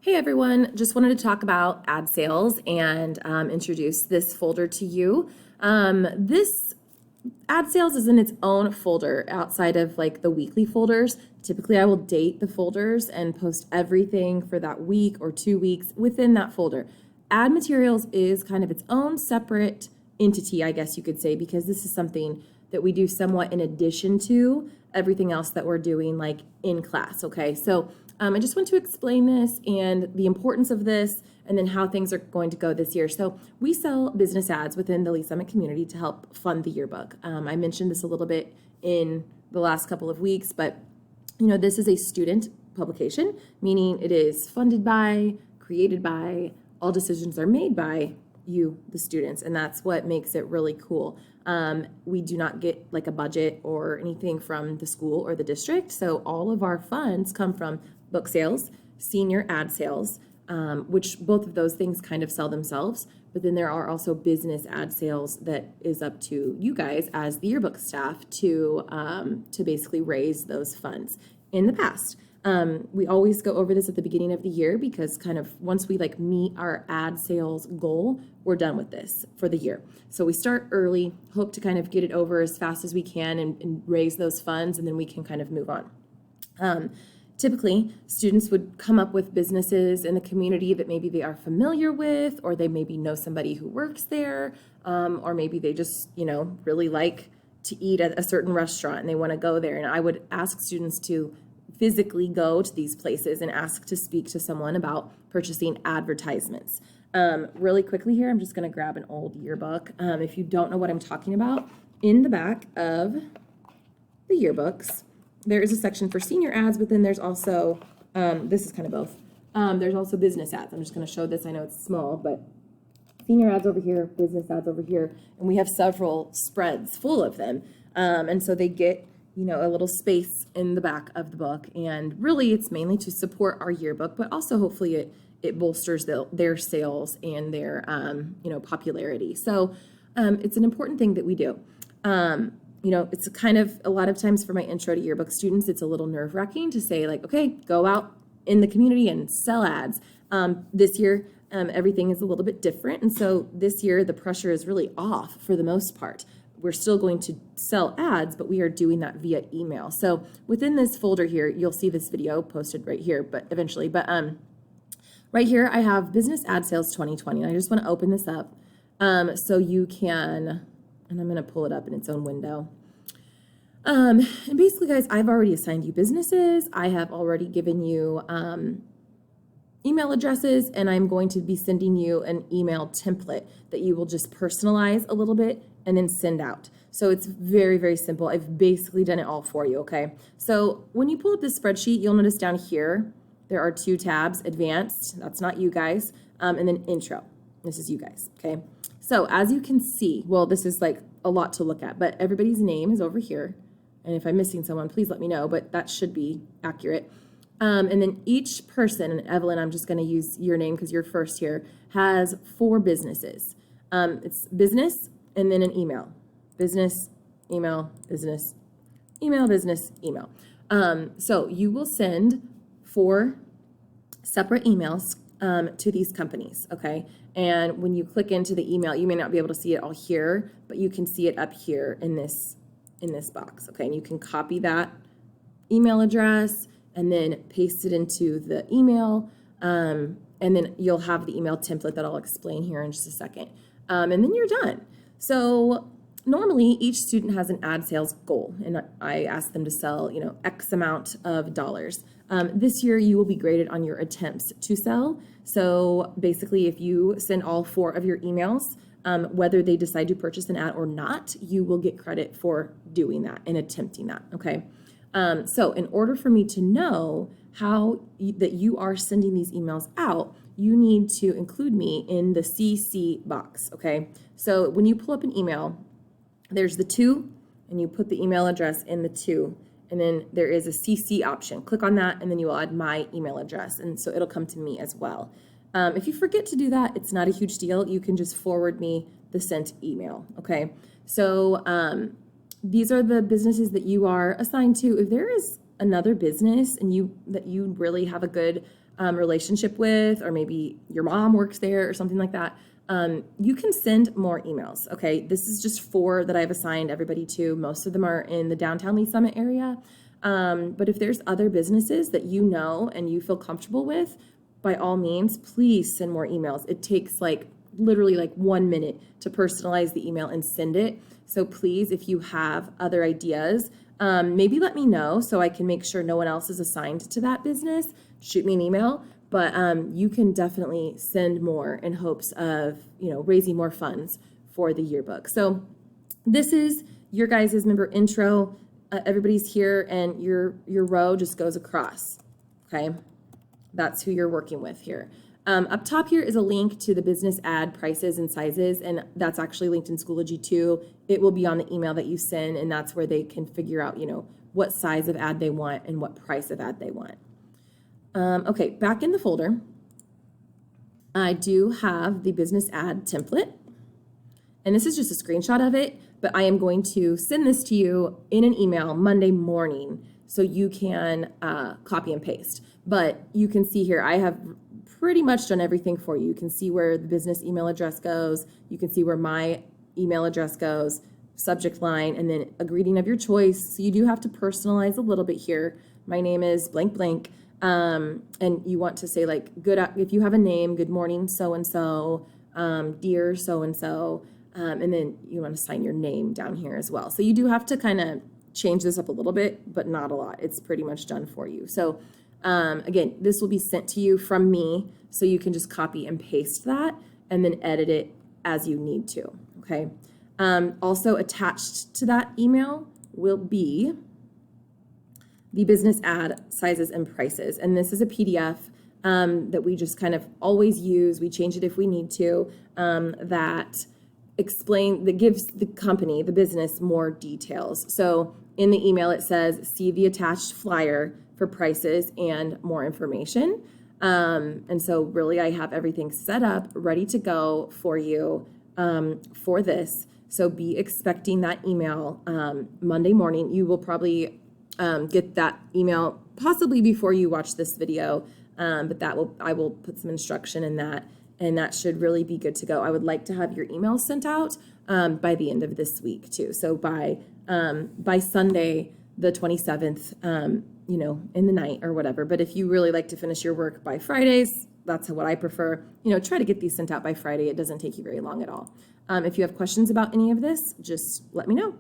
Hey everyone, just wanted to talk about ad sales and introduce this folder to you. This ad sales is in its own folder outside of like the weekly folders. Typically, I will date the folders and post everything for that week or 2 weeks within that folder. Ad materials is kind of its own separate entity, I guess you could say, because this is something that we do somewhat in addition to everything else that we're doing like in class, okay? So I just want to explain this and the importance of this and then how things are going to go this year. So we sell business ads within the Lee Summit community to help fund the yearbook. I mentioned this a little bit in the last couple of weeks, but this is a student publication, meaning it is funded by, created by, all decisions are made by you, the students, and that's what makes it really cool. We do not get like a budget or anything from the school or the district, so all of our funds come from book sales, senior ad sales, which both of those things kind of sell themselves, but then there are also business ad sales that is up to you guys as the yearbook staff to basically raise those funds. In the past, we always go over this at the beginning of the year because kind of once we like meet our ad sales goal, we're done with this for the year. So we start early, hope to kind of get it over as fast as we can and raise those funds, and then we can kind of move on. Typically, students would come up with businesses in the community that maybe they are familiar with, or they maybe know somebody who works there, or maybe they just, really like to eat at a certain restaurant and they want to go there. And I would ask students to physically go to these places and ask to speak to someone about purchasing advertisements. Really quickly here, I'm just going to grab an old yearbook. If you don't know what I'm talking about, in the back of the yearbooks, there is a section for senior ads, but then there's also, this is kind of both. There's also business ads. I'm just going to show this. I know it's small, but senior ads over here, business ads over here, and we have several spreads full of them. And so they get, a little space in the back of the book. And really, it's mainly to support our yearbook, but also hopefully it bolsters their sales and their, popularity. So it's an important thing that we do. It's kind of a lot of times for my intro to yearbook students, it's a little nerve-wracking to say like, okay, go out in the community and sell ads. This year, everything is a little bit different. And so this year, the pressure is really off for the most part. We're still going to sell ads, but we are doing that via email. So within this folder here, you'll see this video posted right here, but eventually. But right here, I have Business Ad Sales 2020. And I just want to open this up so you can, and I'm going to pull it up in its own window. And basically, guys, I've already assigned you businesses. I have already given you email addresses, and I'm going to be sending you an email template that you will just personalize a little bit and then send out. So it's very, very simple. I've basically done it all for you, okay? So when you pull up this spreadsheet, you'll notice down here, there are 2 tabs, Advanced, that's not you guys, and then Intro. This is you guys, okay? So as you can see, well, this is like a lot to look at, but everybody's name is over here. And if I'm missing someone, please let me know, but that should be accurate. And then each person, and Evelyn, I'm just going to use your name because you're first here, has 4 businesses. It's business and then an email. Business, email, business, email, business, email. So you will send 4 separate emails to these companies, okay? And when you click into the email, you may not be able to see it all here, but you can see it up here in this box, okay? And you can copy that email address and then paste it into the email, and then you'll have the email template that I'll explain here in just a second. And then you're done. So normally each student has an ad sales goal, and I ask them to sell, X amount of dollars. This year you will be graded on your attempts to sell. So basically if you send all 4 of your emails, whether they decide to purchase an ad or not, you will get credit for doing that and attempting that, okay? So in order for me to know that you are sending these emails out, you need to include me in the CC box, okay? So when you pull up an email, there's the 2, and you put the email address in the 2, and then there is a CC option. Click on that, and then you will add my email address, and so it'll come to me as well. If you forget to do that, it's not a huge deal. You can just forward me the sent email, okay? So these are the businesses that you are assigned to. If there is another business and that you really have a good relationship with, or maybe your mom works there or something like that, you can send more emails, okay? This is just 4 that I've assigned everybody to. Most of them are in the downtown Lee Summit area. But if there's other businesses that you know and you feel comfortable with, by all means, please send more emails. It takes literally 1 minute to personalize the email and send it. So please, if you have other ideas, maybe let me know so I can make sure no one else is assigned to that business. Shoot me an email. But you can definitely send more in hopes of, raising more funds for the yearbook. So this is your guys' member intro. Everybody's here, and your row just goes across, okay? That's who you're working with here. Up top here is a link to the business ad prices and sizes, and that's actually linked in Schoology too. It will be on the email that you send, and that's where they can figure out, what size of ad they want and what price of ad they want. Okay, back in the folder, I do have the business ad template, and this is just a screenshot of it, but I am going to send this to you in an email Monday morning so you can copy and paste. But you can see here, I have pretty much done everything for you. You can see where the business email address goes. You can see where my email address goes, subject line, and then a greeting of your choice. So you do have to personalize a little bit here. My name is blank blank. And you want to say if you have a name, good morning, so-and-so, dear so-and-so, and then you want to sign your name down here as well. So you do have to kind of change this up a little bit, but not a lot. It's pretty much done for you. So again, this will be sent to you from me, so you can just copy and paste that and then edit it as you need to, okay? Also attached to that email will be the business ad sizes and prices. And this is a PDF that we just kind of always use. We change it if we need to, that gives the company, the business, more details. So in the email, it says, see the attached flyer for prices and more information. And so really I have everything set up, ready to go for you for this. So be expecting that email Monday morning. You will probably get that email possibly before you watch this video, but I will put some instruction in that, and that should really be good to go. I would like to have your emails sent out by the end of this week too. So by Sunday, the 27th, in the night or whatever. But if you really like to finish your work by Fridays, that's what I prefer. Try to get these sent out by Friday. It doesn't take you very long at all. If you have questions about any of this, just let me know.